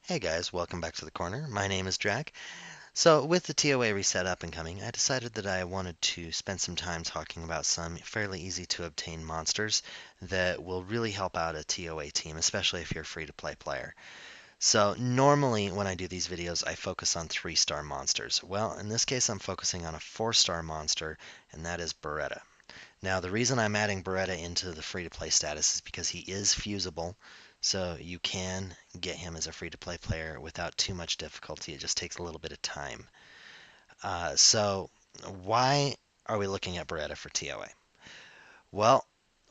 Hey guys, welcome back to the corner. My name is Jack. So, with the TOA reset up and coming, I decided that I wanted to spend some time talking about some fairly easy to obtain monsters that will really help out a TOA team, especially if you're a free to play player. So, normally when I do these videos, I focus on 3-star monsters. Well, in this case, I'm focusing on a 4-star monster, and that is Baretta. Now, the reason I'm adding Baretta into the free-to-play status is because he is fusible, so you can get him as a free-to-play player without too much difficulty. It just takes a little bit of time. So why are we looking at Baretta for TOA? Well,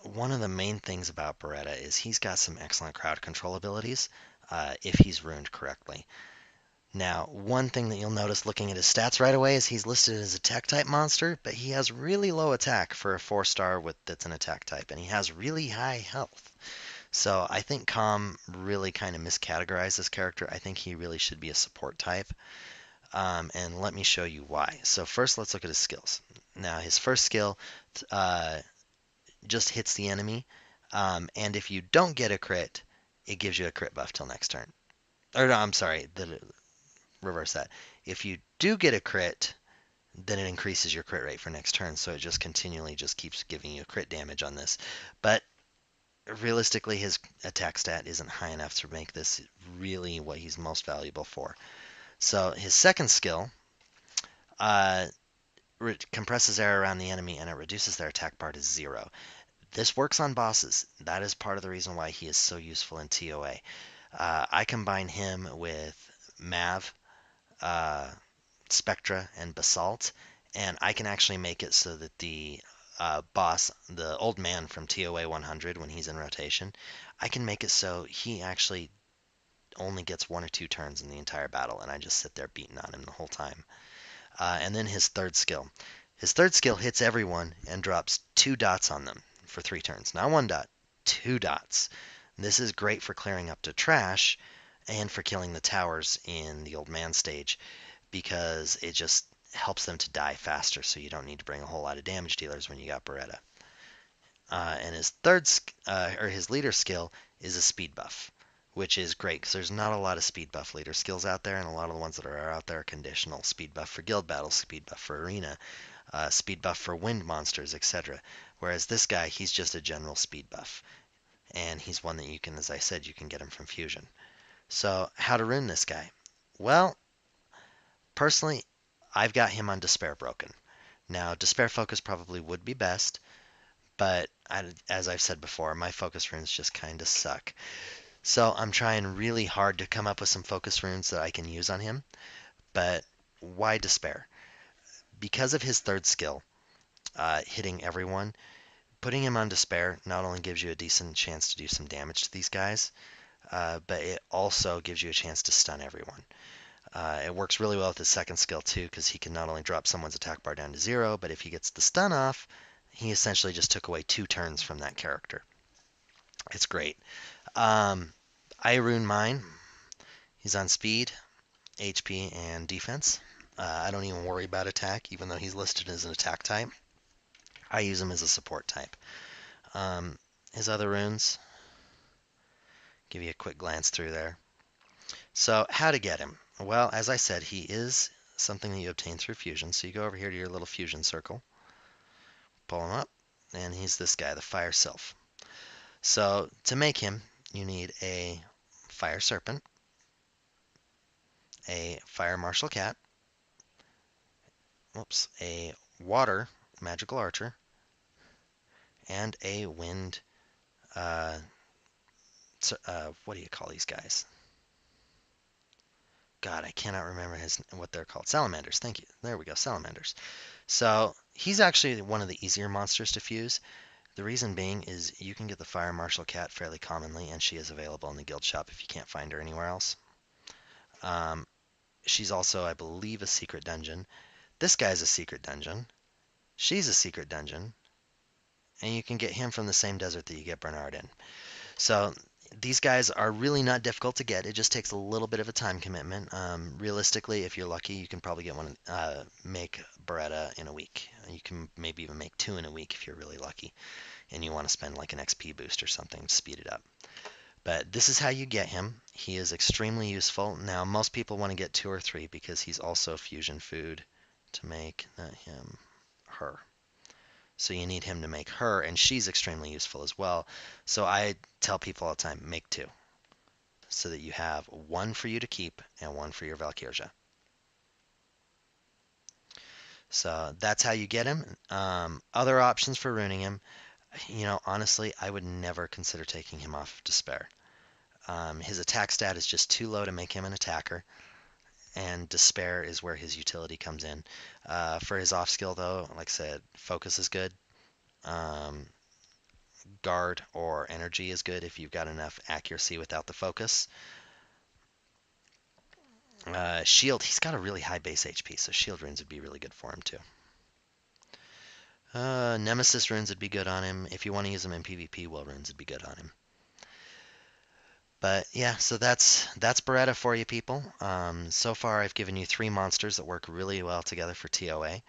one of the main things about Baretta is he's got some excellent crowd control abilities if he's ruined correctly. Now, one thing that you'll notice looking at his stats right away is he's listed as a tech type monster, but he has really low attack for a 4-star with that's an attack type, and he has really high health. So I think Com really kind of miscategorized this character. I think he really should be a support type. And let me show you why. So first, let's look at his skills. Now, his first skill uh, just hits the enemy, and if you don't get a crit, it gives you a crit buff till next turn. Or no, I'm sorry, reverse that. If you do get a crit, then it increases your crit rate for next turn. So it just continually just keeps giving you crit damage on this. But realistically, his attack stat isn't high enough to make this really what he's most valuable for. So his second skill uh, compresses air around the enemy and it reduces their attack bar to 0. This works on bosses. That is part of the reason why he is so useful in TOA. I combine him with Mav, uh, Spectra, and Basalt, and I can actually make it so that the boss, the old man from TOA 100 when he's in rotation, I can make it so he actually only gets 1 or 2 turns in the entire battle, and I just sit there beating on him the whole time. And then his third skill. His third skill hits everyone and drops 2 dots on them for 3 turns. Not 1 dot, 2 dots. This is great for clearing up to trash and for killing the towers in the old man stage because it just helps them to die faster, so you don't need to bring a whole lot of damage dealers when you got Baretta. And his or his leader skill is a speed buff, which is great because there's not a lot of speed buff leader skills out there, and a lot of the ones that are out there are conditional. Speed buff for guild battles, speed buff for arena, speed buff for wind monsters, etc. Whereas this guy, he's just a general speed buff, and he's one that you can, as I said, you can get him from fusion. So how to rune this guy? Well, personally, I've got him on Despair Broken. Now, Despair Focus probably would be best, but as I've said before, my focus runes just kind of suck. So I'm trying really hard to come up with some focus runes that I can use on him. But why Despair? Because of his third skill, hitting everyone, putting him on Despair not only gives you a decent chance to do some damage to these guys, but it also gives you a chance to stun everyone. It works really well with his second skill too, because he can not only drop someone's attack bar down to 0, but if he gets the stun off, he essentially just took away 2 turns from that character. It's great. Um, I rune mine. He's on speed, HP, and defense. I don't even worry about attack, even though he's listed as an attack type. I use him as a support type. Um, his other runes, give you a quick glance through there. So, how to get him? Well, as I said, he is something that you obtain through fusion. So you go over here to your little fusion circle, pull him up, and he's this guy, the Fire Sylph. So to make him, you need a Fire Serpent, a Fire Martial Cat, whoops, a Water Magical Archer, and a Wind. Uh, what do you call these guys? God, I cannot remember what they're called. Salamanders. Thank you. There we go. Salamanders. So he's actually one of the easier monsters to fuse. The reason being is you can get the Fire Martial Cat fairly commonly, and she is available in the guild shop if you can't find her anywhere else. Um, she's also, I believe, a secret dungeon. This guy's a secret dungeon. She's a secret dungeon. And you can get him from the same desert that you get Bernard in. So these guys are really not difficult to get. It just takes a little bit of a time commitment. Realistically, if you're lucky, you can probably get one, make Baretta in a week. You can maybe even make 2 in a week if you're really lucky and you want to spend like an XP boost or something to speed it up. But this is how you get him. He is extremely useful. Now, most people want to get two or three because he's also fusion food to make not him, her. So you need him to make her, and she's extremely useful as well. So I tell people all the time, make two, so that you have one for you to keep and one for your Valkyria. So that's how you get him. Other options for ruining him, honestly, I would never consider taking him off Despair. His attack stat is just too low to make him an attacker, and Despair is where his utility comes in. For his off skill, though, like I said, Focus is good. Um, Guard or Energy is good if you've got enough accuracy without the Focus. Shield, he's got a really high base HP, so Shield runes would be really good for him too. Nemesis runes would be good on him. If you want to use them in PvP, well, runes would be good on him. But yeah, so that's Baretta for you people. So far, I've given you three monsters that work really well together for TOA.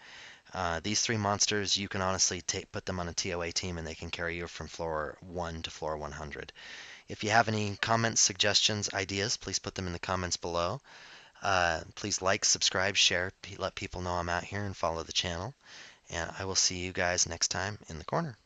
These three monsters, you can honestly put them on a TOA team and they can carry you from floor 1 to floor 100. If you have any comments, suggestions, ideas, please put them in the comments below. Please like, subscribe, share, let people know I'm out here and follow the channel. And I will see you guys next time in the corner.